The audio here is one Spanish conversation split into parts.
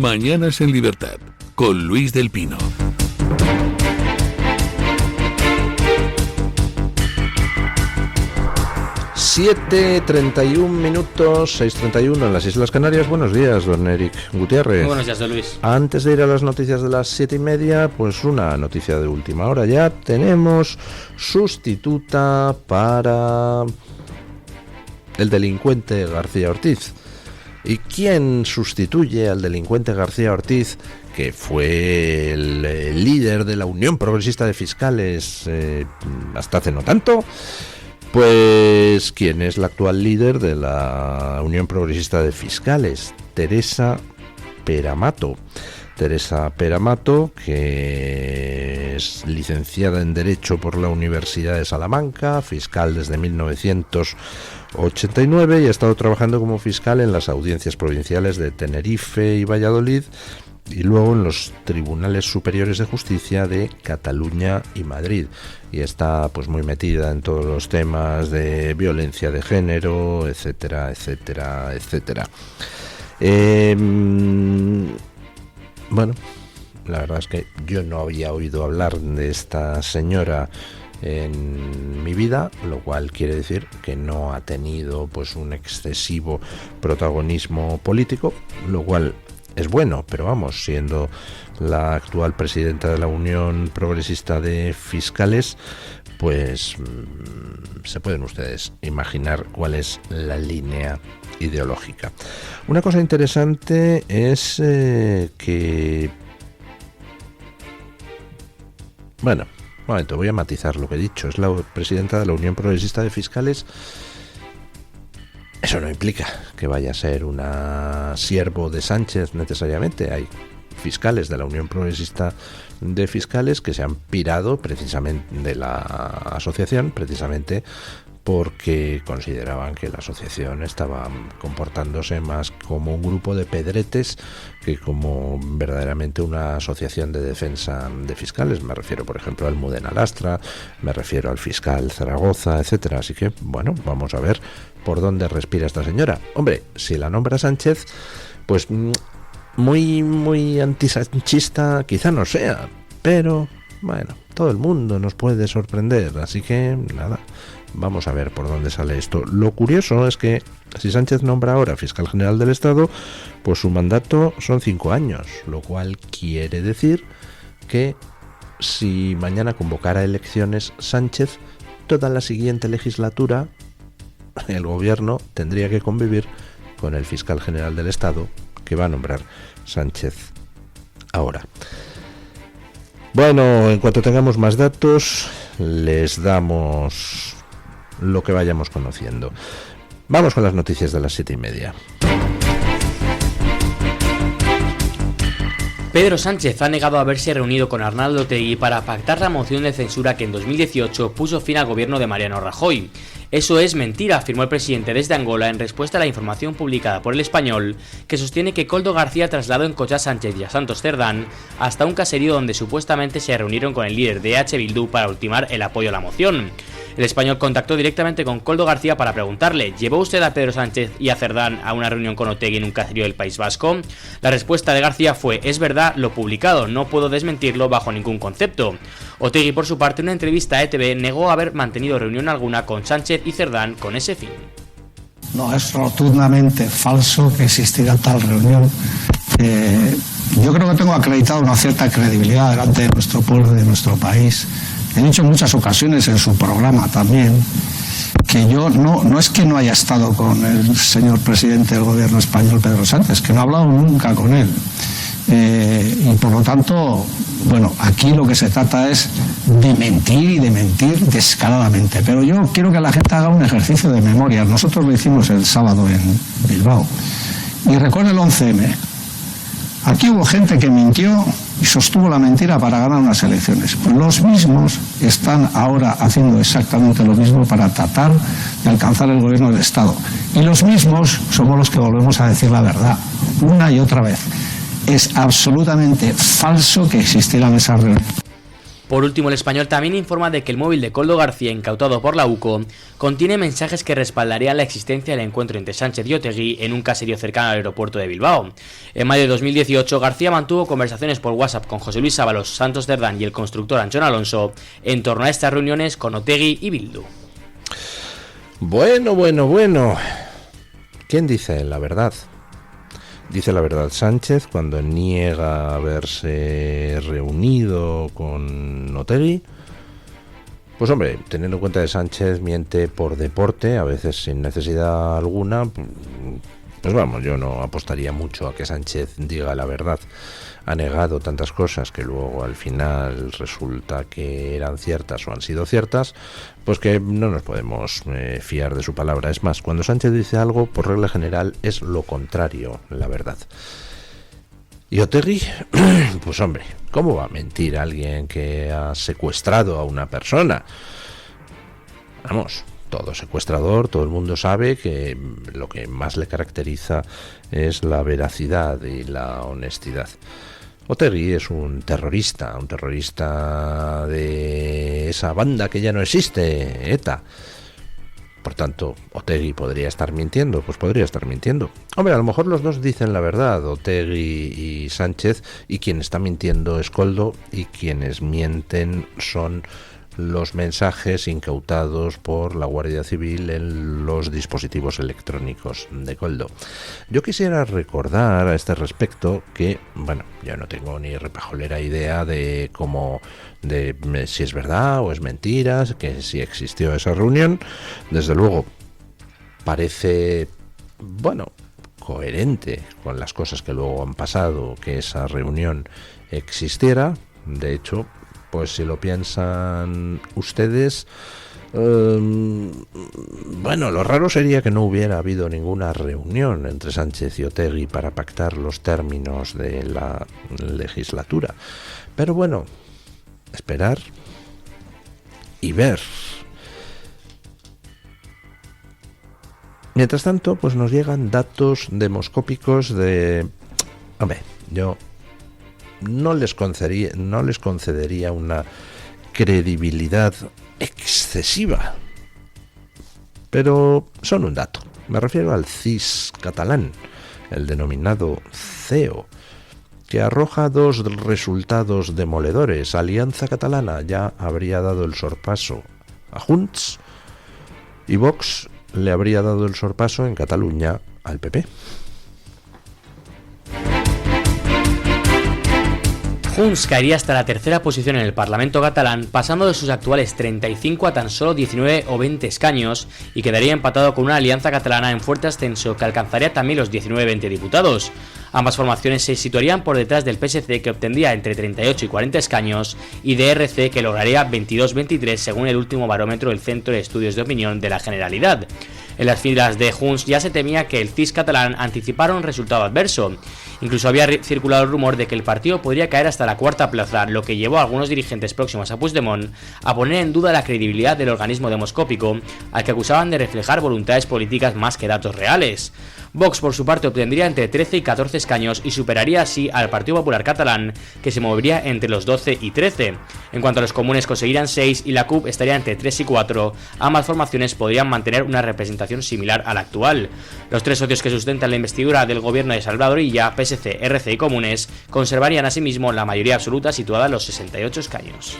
Mañanas en Libertad, con Luis del Pino. ...7:31, 6:31 en las Islas Canarias. Buenos días, don Eric Gutiérrez. Muy buenos días, don Luis. Antes de ir a las noticias de las 7:30, pues una noticia de última hora. Ya tenemos sustituta para el delincuente García Ortiz. ¿Y quién sustituye al delincuente García Ortiz, que fue el líder de la Unión Progresista de Fiscales hasta hace no tanto? Pues, ¿quién es la actual líder de la Unión Progresista de Fiscales? Teresa Peramato. Teresa Peramato, que es licenciada en Derecho por la Universidad de Salamanca, fiscal desde 1989 y ha estado trabajando como fiscal en las audiencias provinciales de Tenerife y Valladolid y luego en los tribunales superiores de justicia de Cataluña y Madrid, y está pues muy metida en todos los temas de violencia de género, etcétera, etcétera, etcétera. Bueno, la verdad es que yo no había oído hablar de esta señora en mi vida, lo cual quiere decir que no ha tenido pues un excesivo protagonismo político, lo cual es bueno, pero vamos, siendo la actual presidenta de la Unión Progresista de Fiscales, pues se pueden ustedes imaginar cuál es la línea ideológica. Una cosa interesante es que... Bueno, un momento, voy a matizar lo que he dicho. Es la presidenta de la Unión Progresista de Fiscales. Eso no implica que vaya a ser una siervo de Sánchez necesariamente. Hay fiscales de la Unión Progresista de Fiscales que se han pirado precisamente de la asociación, precisamente porque consideraban que la asociación estaba comportándose más como un grupo de pedretes que como verdaderamente una asociación de defensa de fiscales. Me refiero, por ejemplo, al Mudena Lastra, me refiero al fiscal Zaragoza, etcétera. Así que, bueno, vamos a ver por dónde respira esta señora. Hombre, si la nombra Sánchez, pues muy antisanchista quizá no sea, pero bueno, todo el mundo nos puede sorprender, así que nada, vamos a ver por dónde sale esto. Lo curioso es que si Sánchez nombra ahora fiscal general del Estado, pues su mandato son 5 años, lo cual quiere decir que si mañana convocara elecciones Sánchez, toda la siguiente legislatura el gobierno tendría que convivir con el fiscal general del Estado que va a nombrar Sánchez ahora. Bueno, en cuanto tengamos más datos, les damos lo que vayamos conociendo. Vamos con las noticias de las 7:30. Pedro Sánchez ha negado haberse reunido con Arnaldo Otegi para pactar la moción de censura que en 2018 puso fin al gobierno de Mariano Rajoy. Eso es mentira, afirmó el presidente desde Angola en respuesta a la información publicada por El Español, que sostiene que Koldo García trasladó en coche a Sánchez y a Santos Cerdán hasta un caserío donde supuestamente se reunieron con el líder de EH Bildu para ultimar el apoyo a la moción. El Español contactó directamente con Koldo García para preguntarle: ¿llevó usted a Pedro Sánchez y a Cerdán a una reunión con Otegi en un caserío del País Vasco? La respuesta de García fue: es verdad lo publicado, no puedo desmentirlo bajo ningún concepto. Otegi, por su parte, en una entrevista a ETV, negó haber mantenido reunión alguna con Sánchez y Cerdán con ese fin. No, es rotundamente falso que existiera tal reunión. Yo creo que tengo acreditado una cierta credibilidad delante de nuestro pueblo y de nuestro país. He dicho en muchas ocasiones en su programa también que yo no es que no haya estado con el señor presidente del gobierno español, Pedro Sánchez, que no he hablado nunca con él. Y por lo tanto, bueno, aquí lo que se trata es de mentir y de mentir descaradamente. Pero yo quiero que la gente haga un ejercicio de memoria. Nosotros lo hicimos el sábado en Bilbao. Y recuerda el 11M. Aquí hubo gente que mintió y sostuvo la mentira para ganar unas elecciones. Pues los mismos están ahora haciendo exactamente lo mismo para tratar de alcanzar el gobierno del Estado. Y los mismos somos los que volvemos a decir la verdad, una y otra vez. Es absolutamente falso que existieran esas reuniones. Por último, el Español también informa de que el móvil de Koldo García, incautado por la UCO, contiene mensajes que respaldarían la existencia del encuentro entre Sánchez y Otegi en un caserío cercano al aeropuerto de Bilbao. En mayo de 2018, García mantuvo conversaciones por WhatsApp con José Luis Ábalos, Santos Cerdán y el constructor Anchón Alonso en torno a estas reuniones con Otegi y Bildu. Bueno. ¿Quién dice la verdad? Dice la verdad Sánchez cuando niega haberse reunido con Otegi. Pues hombre, teniendo en cuenta que Sánchez miente por deporte, a veces sin necesidad alguna, pues vamos, yo no apostaría mucho a que Sánchez diga la verdad. Ha negado tantas cosas que luego al final resulta que eran ciertas o han sido ciertas, pues que no nos podemos fiar de su palabra. Es más, cuando Sánchez dice algo, por regla general es lo contrario, la verdad. ¿Y Otegi? Pues hombre, ¿cómo va a mentir alguien que ha secuestrado a una persona? Vamos, todo secuestrador, todo el mundo sabe que lo que más le caracteriza es la veracidad y la honestidad. Otegi es un terrorista de esa banda que ya no existe, ETA. Por tanto, Otegi podría estar mintiendo, pues podría estar mintiendo. Hombre, a lo mejor los dos dicen la verdad, Otegi y Sánchez, y quien está mintiendo es Koldo, y quienes mienten son los mensajes incautados por la Guardia Civil en los dispositivos electrónicos de Koldo. Yo quisiera recordar a este respecto que, bueno, yo no tengo ni repajolera idea de cómo, de si es verdad o es mentira, que si existió esa reunión. Desde luego, parece, bueno, coherente con las cosas que luego han pasado que esa reunión existiera. De hecho, pues si lo piensan ustedes, bueno, lo raro sería que no hubiera habido ninguna reunión entre Sánchez y Otegi para pactar los términos de la legislatura. Pero bueno, esperar y ver. Mientras tanto, pues nos llegan datos demoscópicos de... Hombre, yo no les concedería una credibilidad excesiva, pero son un dato. Me refiero al CIS catalán, el denominado CEO, que arroja dos resultados demoledores. Alianza Catalana ya habría dado el sorpaso a Junts y Vox le habría dado el sorpaso en Cataluña al PP. Junts caería hasta la tercera posición en el Parlamento catalán, pasando de sus actuales 35 a tan solo 19 o 20 escaños, y quedaría empatado con una alianza catalana en fuerte ascenso que alcanzaría también los 19-20 diputados. Ambas formaciones se situarían por detrás del PSC, que obtendría entre 38 y 40 escaños, y de RC, que lograría 22-23 según el último barómetro del Centro de Estudios de Opinión de la Generalidad. En las filas de Junts ya se temía que el CIS catalán anticipara un resultado adverso. Incluso había circulado el rumor de que el partido podría caer hasta la cuarta plaza, lo que llevó a algunos dirigentes próximos a Puigdemont a poner en duda la credibilidad del organismo demoscópico, al que acusaban de reflejar voluntades políticas más que datos reales. Vox, por su parte, obtendría entre 13 y 14 escaños y superaría así al Partido Popular Catalán, que se movería entre los 12 y 13. En cuanto a los comunes, conseguirían 6 y la CUP estaría entre 3 y 4. Ambas formaciones podrían mantener una representación similar a la actual. Los tres socios que sustentan la investidura del gobierno de Salvador Illa, PSC, RC y Comunes, conservarían asimismo la mayoría absoluta, situada en los 68 escaños.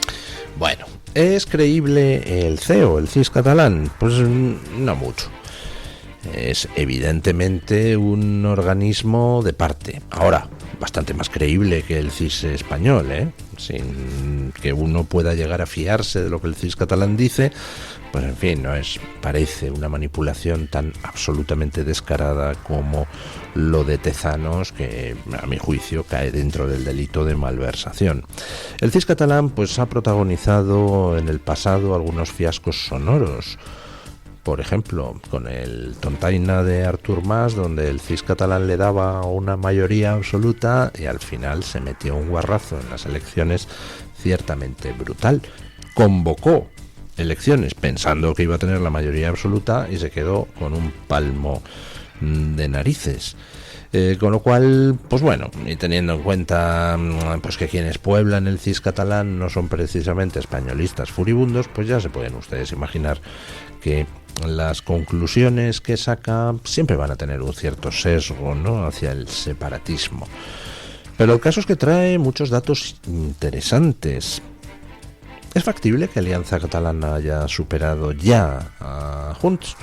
Bueno, ¿es creíble el CEO, el CIS catalán? Pues no mucho. Es evidentemente un organismo de parte. Ahora, bastante más creíble que el CIS español, sin que uno pueda llegar a fiarse de lo que el CIS catalán dice, pues en fin, no es, parece una manipulación tan absolutamente descarada como lo de Tezanos, que a mi juicio cae dentro del delito de malversación. El CIS catalán pues ha protagonizado en el pasado algunos fiascos sonoros. Por ejemplo, con el tontaina de Artur Mas, donde el CIS catalán le daba una mayoría absoluta y al final se metió un guarrazo en las elecciones ciertamente brutal. Convocó elecciones pensando que iba a tener la mayoría absoluta y se quedó con un palmo de narices. Con lo cual, pues bueno, y teniendo en cuenta pues que quienes pueblan el CIS catalán no son precisamente españolistas furibundos, pues ya se pueden ustedes imaginar que las conclusiones que saca siempre van a tener un cierto sesgo, ¿no?, hacia el separatismo. Pero el caso es que trae muchos datos interesantes. ¿Es factible que Alianza Catalana haya superado ya a Junts?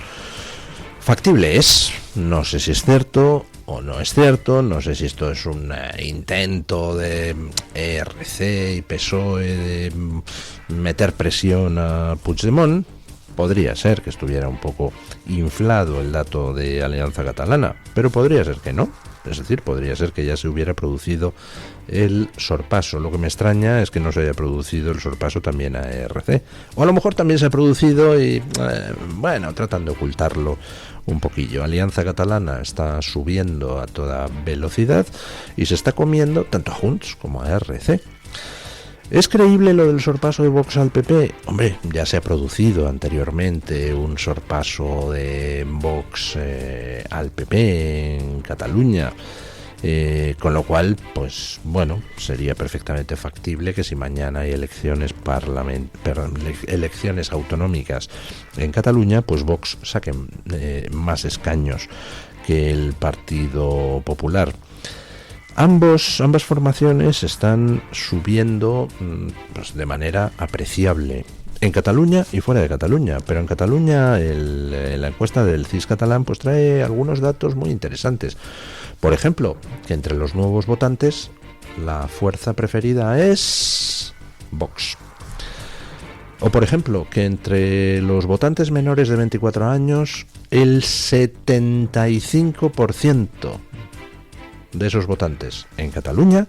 Factible es, no sé si es cierto o no es cierto, no sé si esto es un intento de ERC y PSOE de meter presión a Puigdemont. Podría ser que estuviera un poco inflado el dato de Alianza Catalana, pero podría ser que no. Es decir, podría ser que ya se hubiera producido el sorpaso. Lo que me extraña es que no se haya producido el sorpaso también a ERC. O a lo mejor también se ha producido y, bueno, tratan de ocultarlo un poquillo. Alianza Catalana está subiendo a toda velocidad y se está comiendo tanto a Junts como a ERC. ¿Es creíble lo del sorpaso de Vox al PP? Hombre, ya se ha producido anteriormente un sorpaso de Vox al PP en Cataluña, con lo cual, pues bueno, sería perfectamente factible que si mañana hay elecciones autonómicas en Cataluña, pues Vox saque más escaños que el Partido Popular. Ambas formaciones están subiendo pues, de manera apreciable en Cataluña y fuera de Cataluña, pero en Cataluña la encuesta del CIS catalán pues trae algunos datos muy interesantes. Por ejemplo, que entre los nuevos votantes la fuerza preferida es Vox. O por ejemplo, que entre los votantes menores de 24 años el 75% de esos votantes en Cataluña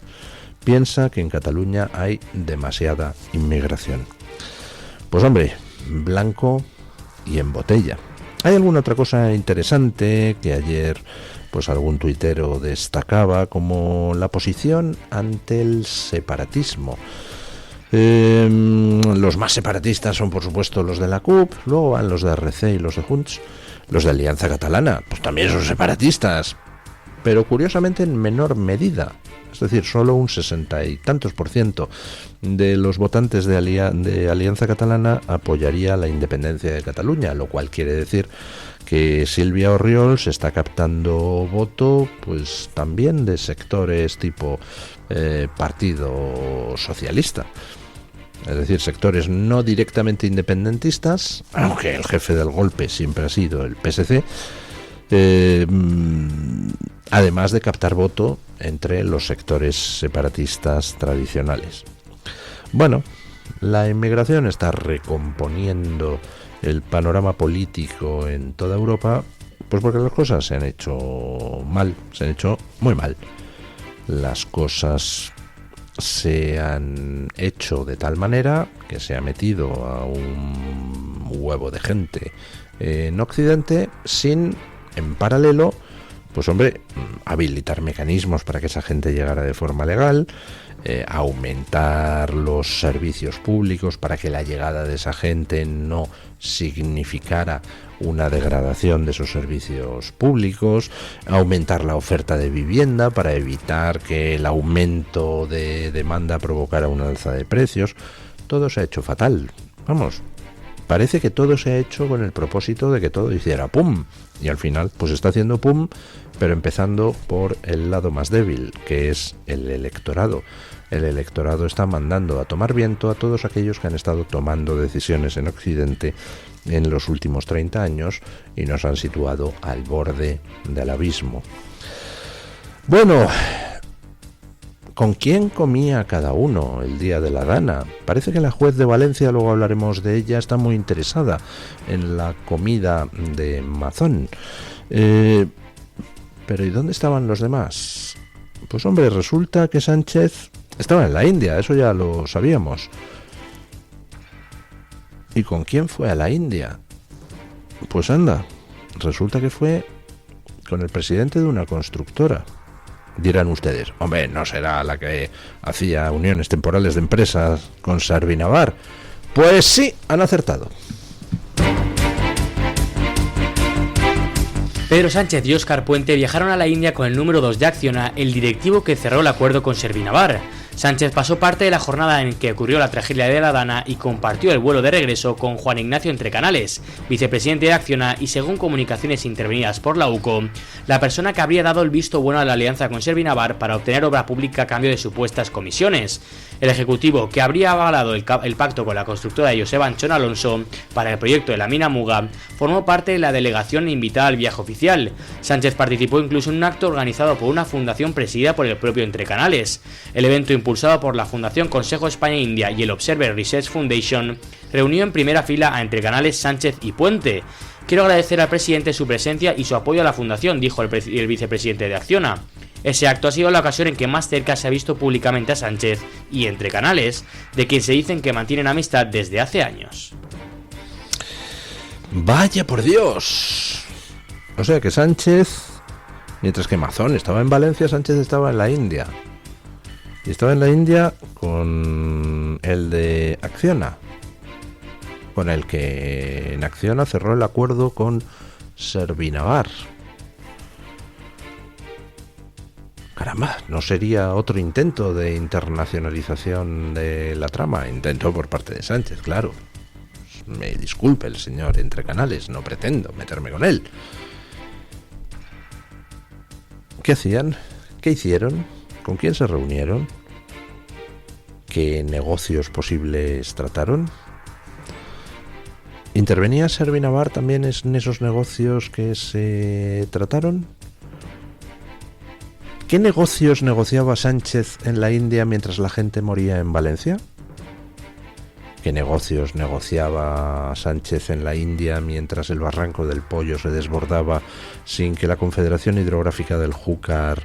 piensa que en Cataluña hay demasiada inmigración. Pues hombre, blanco y en botella. ¿Hay alguna otra cosa interesante que ayer pues algún tuitero destacaba como la posición ante el separatismo? Los más separatistas son por supuesto los de la CUP, luego van los de RC y los de Junts. Los de Alianza Catalana pues también son separatistas, pero curiosamente en menor medida. Es decir, solo un 60 y tantos % de los votantes de Alianza Catalana apoyaría la independencia de Cataluña, lo cual quiere decir que Sílvia Orriols se está captando voto pues también de sectores tipo Partido Socialista. Es decir, sectores no directamente independentistas, aunque el jefe del golpe siempre ha sido el PSC, además de captar voto entre los sectores separatistas tradicionales. Bueno, la inmigración está recomponiendo el panorama político en toda Europa, pues porque las cosas se han hecho mal, se han hecho muy mal. Las cosas se han hecho de tal manera que se ha metido a un huevo de gente en Occidente sin, en paralelo, pues hombre, habilitar mecanismos para que esa gente llegara de forma legal, aumentar los servicios públicos para que la llegada de esa gente no significara una degradación de esos servicios públicos, aumentar la oferta de vivienda para evitar que el aumento de demanda provocara una alza de precios. Todo se ha hecho fatal. Vamos, parece que todo se ha hecho con el propósito de que todo hiciera pum, y al final pues está haciendo pum, pero empezando por el lado más débil, que es el electorado. El electorado está mandando a tomar viento a todos aquellos que han estado tomando decisiones en Occidente en los últimos 30 años y nos han situado al borde del abismo. Bueno, ¿con quién comía cada uno el día de la gana? Parece que la juez de Valencia, luego hablaremos de ella, está muy interesada en la comida de Mazón. Pero ¿y dónde estaban los demás? Pues hombre, resulta que Sánchez estaba en la India, eso ya lo sabíamos. ¿Y con quién fue a la India? Pues anda, resulta que fue con el presidente de una constructora. Dirán ustedes, hombre, ¿no será la que hacía uniones temporales de empresas con Servinavar? Pues sí, han acertado. Pedro Sánchez y Óscar Puente viajaron a la India con el número 2 de Acciona, el directivo que cerró el acuerdo con Servinavar. Sánchez pasó parte de la jornada en que ocurrió la tragedia de la Dana y compartió el vuelo de regreso con Juan Ignacio Entrecanales, vicepresidente de Acciona y, según comunicaciones intervenidas por la UCO, la persona que habría dado el visto bueno a la alianza con Servinavar para obtener obra pública a cambio de supuestas comisiones. El ejecutivo, que habría avalado el pacto con la constructora de José Banchón Alonso para el proyecto de la mina Muga, formó parte de la delegación invitada al viaje oficial. Sánchez participó incluso en un acto organizado por una fundación presidida por el propio Entrecanales. El evento, impulsado por la Fundación Consejo España-India y el Observer Research Foundation, reunió en primera fila a Entrecanales, Sánchez y Puente. Quiero agradecer al presidente su presencia y su apoyo a la fundación, dijo el vicepresidente de Acciona. Ese acto ha sido la ocasión en que más cerca se ha visto públicamente a Sánchez y Entrecanales, de quien se dicen que mantienen amistad desde hace años. ¡Vaya por Dios! O sea que Sánchez, mientras que Mazón estaba en Valencia, Sánchez estaba en la India. Y estaba en la India con el de Acciona, con el que en Acciona cerró el acuerdo con Servinavar. Caramba, ¿no sería otro intento de internacionalización de la trama? Intento por parte de Sánchez, claro. Me disculpe el señor Entrecanales, no pretendo meterme con él. ¿Qué hacían? ¿Qué hicieron? ¿Con quién se reunieron? ¿Qué negocios posibles trataron? ¿Intervenía Servinavar también en esos negocios que se trataron? ¿Qué negocios negociaba Sánchez en la India mientras la gente moría en Valencia? ¿Qué negocios negociaba Sánchez en la India mientras el barranco del Pollo se desbordaba sin que la Confederación Hidrográfica del Júcar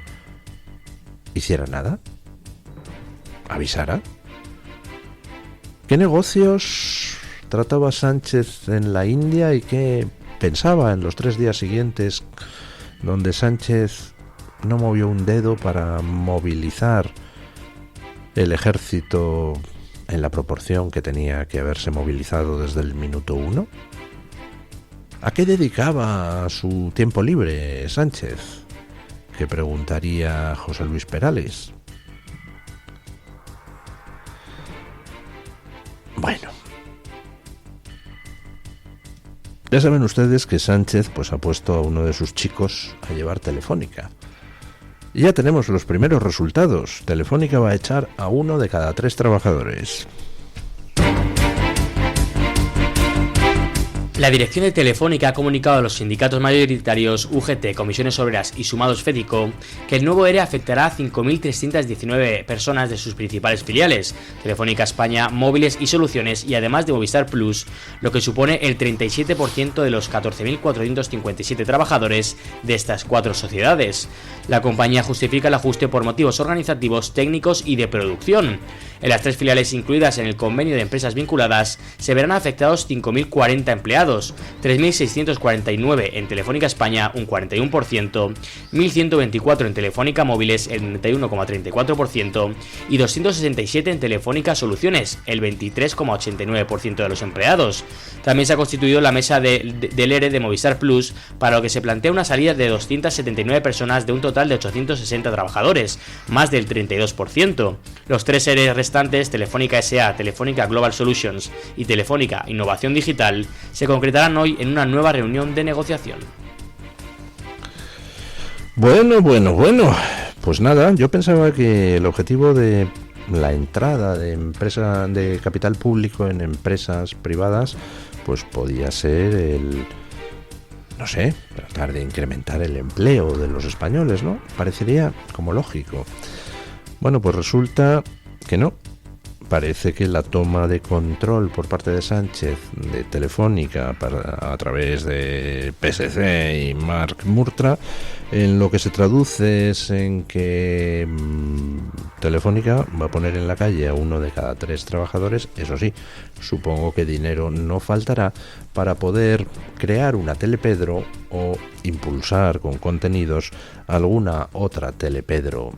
hiciera nada? ¿Avisara? ¿Qué negocios trataba Sánchez en la India y qué pensaba en los 3 días siguientes, donde Sánchez no movió un dedo para movilizar el ejército en la proporción que tenía que haberse movilizado desde el minuto 1? ¿A qué dedicaba su tiempo libre Sánchez? Que preguntaría José Luis Perales. Bueno, ya saben ustedes que Sánchez pues ha puesto a uno de sus chicos a llevar Telefónica. Y ya tenemos los primeros resultados. Telefónica va a echar a 1 de cada 3 trabajadores. La dirección de Telefónica ha comunicado a los sindicatos mayoritarios UGT, Comisiones Obreras y Sumados FEDICO que el nuevo ERE afectará a 5.319 personas de sus principales filiales, Telefónica España, Móviles y Soluciones, y además de Movistar Plus, lo que supone el 37% de los 14.457 trabajadores de estas 4 sociedades. La compañía justifica el ajuste por motivos organizativos, técnicos y de producción. En las 3 filiales incluidas en el convenio de empresas vinculadas se verán afectados 5.040 empleados, 3.649 en Telefónica España, un 41%, 1.124 en Telefónica Móviles, el 91,34%, y 267 en Telefónica Soluciones, el 23,89% de los empleados. También se ha constituido la mesa del ERE de Movistar Plus, para lo que se plantea una salida de 279 personas de un total de 860 trabajadores, más del 32%. Los 3 ERE restantes, Telefónica S.A., Telefónica Global Solutions y Telefónica Innovación Digital, se concretarán hoy en una nueva reunión de negociación. Bueno. Pues nada, yo pensaba que el objetivo de la entrada de empresa de capital público en empresas privadas pues podía ser el, no sé, tratar de incrementar el empleo de los españoles, ¿no? Parecería como lógico. Bueno, pues resulta que no. Parece que la toma de control por parte de Sánchez de Telefónica a través de PSC y Marc Murtra, en lo que se traduce es en que Telefónica va a poner en la calle a 1 de cada 3 trabajadores. Eso sí, supongo que dinero no faltará para poder crear una Telepedro o impulsar con contenidos alguna otra Telepedro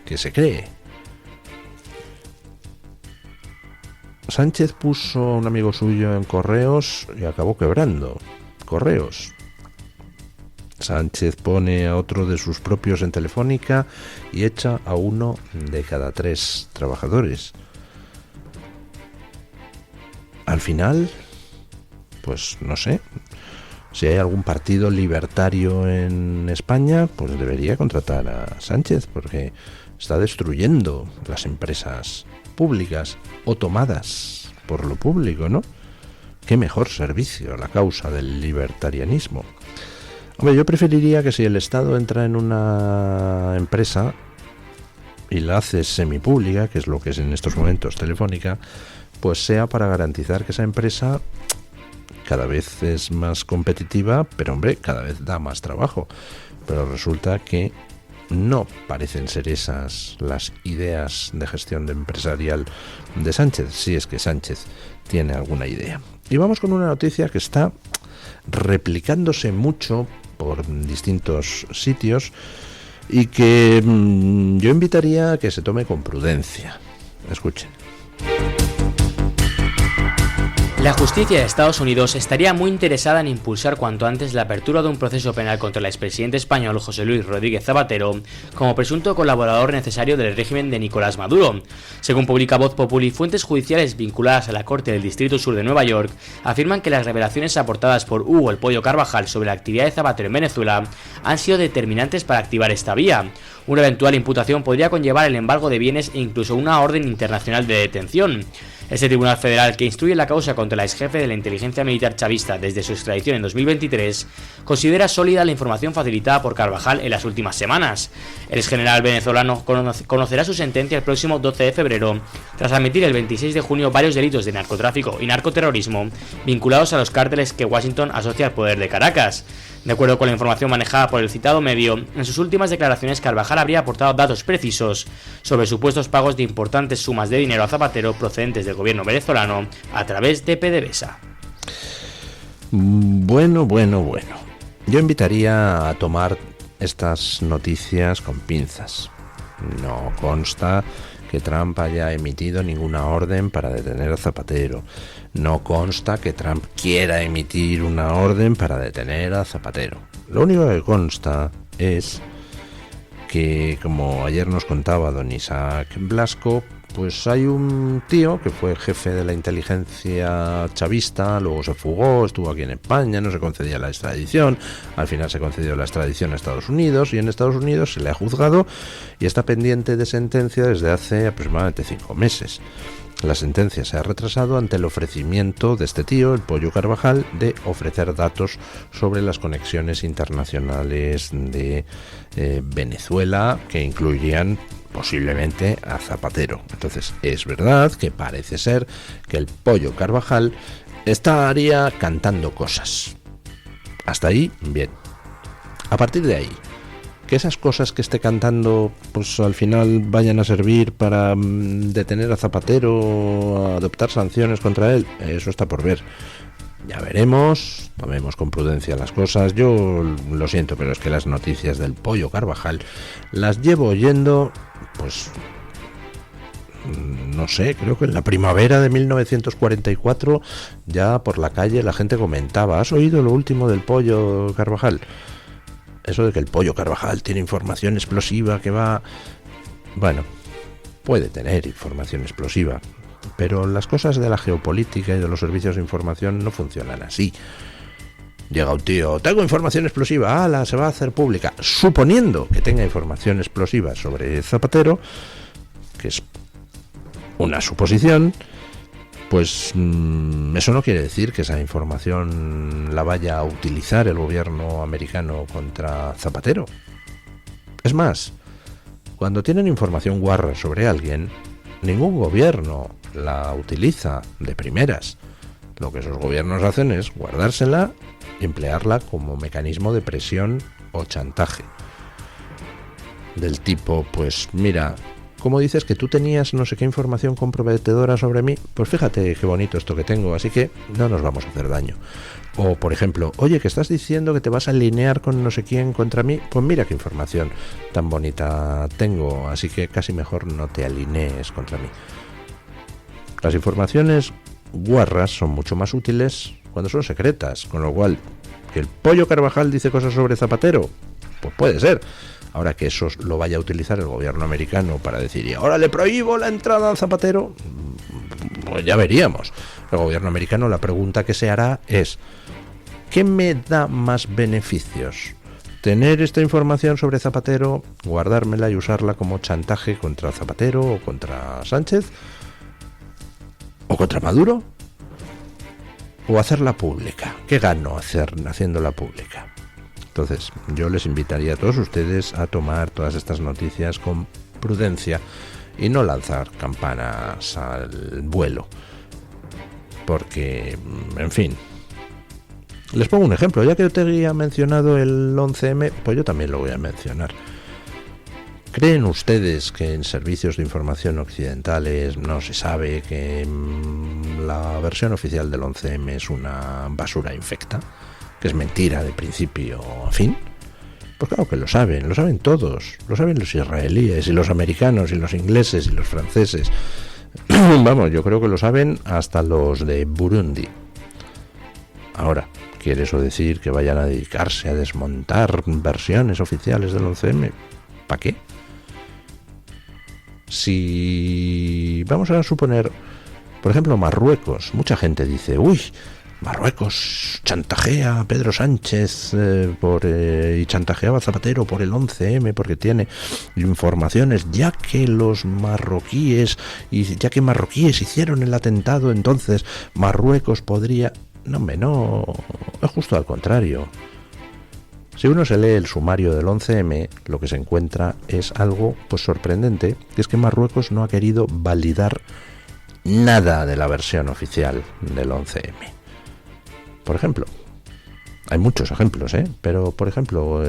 que se cree. Sánchez puso a un amigo suyo en Correos y acabó quebrando Correos. Sánchez pone a otro de sus propios en Telefónica y echa a 1 de cada 3 trabajadores. Al final, pues no sé, si hay algún partido libertario en España, pues debería contratar a Sánchez, porque está destruyendo las empresas públicas o tomadas por lo público, ¿no? Qué mejor servicio a la causa del libertarianismo. Hombre, yo preferiría que si el Estado entra en una empresa y la hace semipública, que es lo que es en estos momentos Telefónica, pues sea para garantizar que esa empresa cada vez es más competitiva, pero hombre, cada vez da más trabajo. Pero resulta que no parecen ser esas las ideas de gestión empresarial de Sánchez, si es que Sánchez tiene alguna idea. Y vamos con una noticia que está replicándose mucho por distintos sitios y que yo invitaría a que se tome con prudencia. Escuchen. La justicia de Estados Unidos estaría muy interesada en impulsar cuanto antes la apertura de un proceso penal contra el expresidente español José Luis Rodríguez Zapatero como presunto colaborador necesario del régimen de Nicolás Maduro. Según publica Voz Populi, fuentes judiciales vinculadas a la Corte del Distrito Sur de Nueva York afirman que las revelaciones aportadas por Hugo El Pollo Carvajal sobre la actividad de Zapatero en Venezuela han sido determinantes para activar esta vía. Una eventual imputación podría conllevar el embargo de bienes e incluso una orden internacional de detención. Este tribunal federal, que instruye la causa contra la exjefe de la inteligencia militar chavista desde su extradición en 2023, considera sólida la información facilitada por Carvajal en las últimas semanas. El exgeneral venezolano conocerá su sentencia el próximo 12 de febrero, tras admitir el 26 de junio varios delitos de narcotráfico y narcoterrorismo vinculados a los cárteles que Washington asocia al poder de Caracas. De acuerdo con la información manejada por el citado medio, en sus últimas declaraciones Carvajal habría aportado datos precisos sobre supuestos pagos de importantes sumas de dinero a Zapatero procedentes del gobierno venezolano a través de PDVSA. Bueno. Yo invitaría a tomar estas noticias con pinzas. No consta que Trump haya emitido ninguna orden para detener a Zapatero. No consta que Trump quiera emitir una orden para detener a Zapatero. Lo único que consta es que, como ayer nos contaba don Isaac Blasco, pues hay un tío que fue jefe de la inteligencia chavista, luego se fugó, estuvo aquí en España, no se concedía la extradición, al final se concedió la extradición a Estados Unidos y en Estados Unidos se le ha juzgado y está pendiente de sentencia desde hace aproximadamente 5 meses. La sentencia se ha retrasado ante el ofrecimiento de este tío, el Pollo Carvajal, de ofrecer datos sobre las conexiones internacionales de Venezuela que incluirían posiblemente a Zapatero. Entonces es verdad que parece ser que el Pollo Carvajal estaría cantando cosas. Hasta ahí, bien. A partir de ahí, que esas cosas que esté cantando pues al final vayan a servir para detener a Zapatero, a adoptar sanciones contra él, eso está por ver. Ya veremos, tomemos con prudencia las cosas. Yo lo siento, pero es que las noticias del Pollo Carvajal las llevo oyendo, pues no sé, creo que en la primavera de 1944 ya por la calle la gente comentaba: ¿has oído lo último del Pollo Carvajal? Eso de que el Pollo Carvajal tiene información explosiva que va... Bueno, puede tener información explosiva, pero las cosas de la geopolítica y de los servicios de información no funcionan así. Llega un tío: tengo información explosiva, ¡hala! Se va a hacer pública. Suponiendo que tenga información explosiva sobre Zapatero, que es una suposición, pues eso no quiere decir que esa información la vaya a utilizar el gobierno americano contra Zapatero. Es más, cuando tienen información guarra sobre alguien, ningún gobierno la utiliza de primeras. Lo que esos gobiernos hacen es guardársela y emplearla como mecanismo de presión o chantaje. Del tipo, pues mira, ¿cómo dices que tú tenías no sé qué información comprometedora sobre mí? Pues fíjate qué bonito esto que tengo, así que no nos vamos a hacer daño. O, por ejemplo, oye, que estás diciendo que te vas a alinear con no sé quién contra mí, pues mira qué información tan bonita tengo, así que casi mejor no te alinees contra mí. Las informaciones guarras son mucho más útiles cuando son secretas, con lo cual ¿Que el Pollo Carvajal dice cosas sobre Zapatero? Pues puede ser. Ahora que eso lo vaya a utilizar el gobierno americano para decir, y ahora le prohíbo la entrada al Zapatero, pues ya veríamos. El gobierno americano, la pregunta que se hará es, ¿qué me da más beneficios? ¿Tener esta información sobre Zapatero, guardármela y usarla como chantaje contra Zapatero o contra Sánchez? ¿O contra Maduro? ¿O hacerla pública? ¿Qué gano haciéndola pública? Entonces, yo les invitaría a todos ustedes a tomar todas estas noticias con prudencia y no lanzar campanas al vuelo. Porque, en fin, les pongo un ejemplo. Ya que Otegi ha mencionado el 11M, pues yo también lo voy a mencionar. ¿Creen ustedes que en servicios de información occidentales no se sabe que la versión oficial del 11M es una basura infecta? ¿Que es mentira de principio a fin? Pues claro que lo saben todos. Lo saben los israelíes y los americanos y los ingleses y los franceses. Vamos, yo creo que lo saben hasta los de Burundi. Ahora, ¿quiere eso decir que vayan a dedicarse a desmontar versiones oficiales del 11M? ¿Para qué? Si vamos a suponer, por ejemplo, Marruecos, mucha gente dice, uy, Marruecos chantajea a Pedro Sánchez y chantajeaba a Zapatero por el 11M porque tiene informaciones, ya que marroquíes hicieron el atentado, entonces Marruecos podría... No, es justo al contrario. Si uno se lee el sumario del 11M, lo que se encuentra es algo pues sorprendente, que es que Marruecos no ha querido validar nada de la versión oficial del 11M. Por ejemplo, hay muchos ejemplos, pero por ejemplo,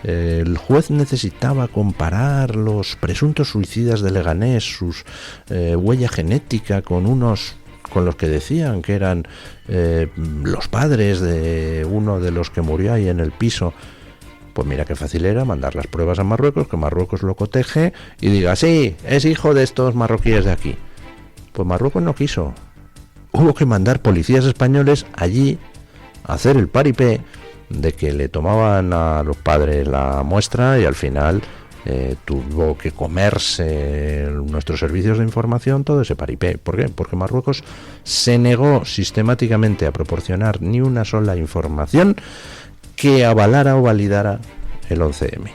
el juez necesitaba comparar los presuntos suicidas de Leganés, sus huella genética con los que decían que eran los padres de uno de los que murió ahí en el piso. Pues mira qué fácil era mandar las pruebas a Marruecos, que Marruecos lo coteje y diga, sí, es hijo de estos marroquíes de aquí. Pues Marruecos no quiso. Hubo que mandar policías españoles allí a hacer el paripé de que le tomaban a los padres la muestra y al final tuvo que comerse nuestros servicios de información todo ese paripé. ¿Por qué? Porque Marruecos se negó sistemáticamente a proporcionar ni una sola información que avalara o validara el 11M.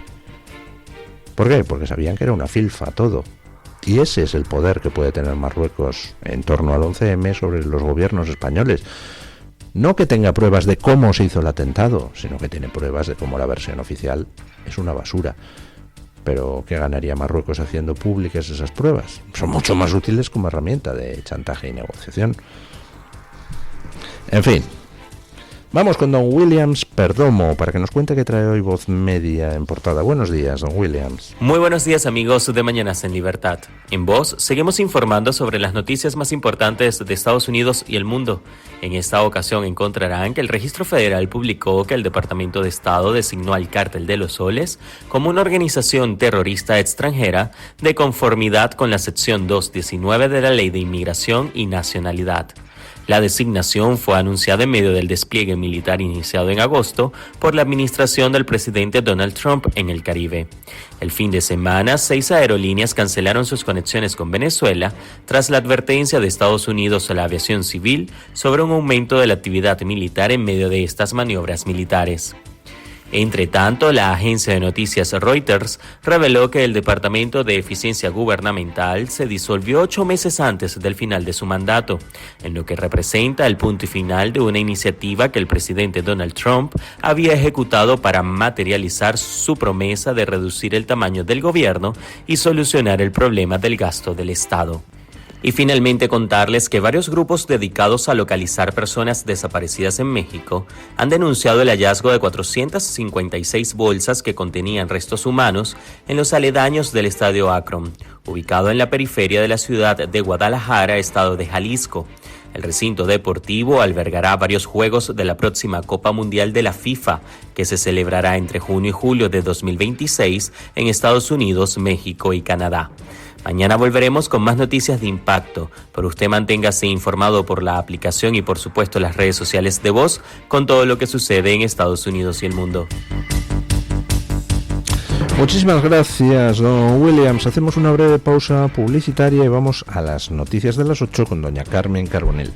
¿Por qué? Porque sabían que era una filfa todo. Y ese es el poder que puede tener Marruecos en torno al 11M sobre los gobiernos españoles. No que tenga pruebas de cómo se hizo el atentado, sino que tiene pruebas de cómo la versión oficial es una basura. Pero ¿qué ganaría Marruecos haciendo públicas esas pruebas? Son mucho más útiles como herramienta de chantaje y negociación. En fin, vamos con don Williams Perdomo para que nos cuente qué trae hoy Voz Media en portada. Buenos días, don Williams. Muy buenos días, amigos de Mañanas en Libertad. En Voz seguimos informando sobre las noticias más importantes de Estados Unidos y el mundo. En esta ocasión encontrarán que el Registro Federal publicó que el Departamento de Estado designó al Cártel de los Soles como una organización terrorista extranjera de conformidad con la sección 219 de la Ley de Inmigración y Nacionalidad. La designación fue anunciada en medio del despliegue militar iniciado en agosto por la administración del presidente Donald Trump en el Caribe. El fin de semana, 6 aerolíneas cancelaron sus conexiones con Venezuela tras la advertencia de Estados Unidos a la aviación civil sobre un aumento de la actividad militar en medio de estas maniobras militares. Entre tanto, la agencia de noticias Reuters reveló que el Departamento de Eficiencia Gubernamental se disolvió 8 meses antes del final de su mandato, en lo que representa el punto final de una iniciativa que el presidente Donald Trump había ejecutado para materializar su promesa de reducir el tamaño del gobierno y solucionar el problema del gasto del Estado. Y finalmente contarles que varios grupos dedicados a localizar personas desaparecidas en México han denunciado el hallazgo de 456 bolsas que contenían restos humanos en los aledaños del Estadio Akron, ubicado en la periferia de la ciudad de Guadalajara, estado de Jalisco. El recinto deportivo albergará varios juegos de la próxima Copa Mundial de la FIFA, que se celebrará entre junio y julio de 2026 en Estados Unidos, México y Canadá. Mañana volveremos con más noticias de impacto, pero usted manténgase informado por la aplicación y por supuesto las redes sociales de Voz con todo lo que sucede en Estados Unidos y el mundo. Muchísimas gracias, don Williams. Hacemos una breve pausa publicitaria y vamos a las noticias de las 8 con doña Carmen Carbonell.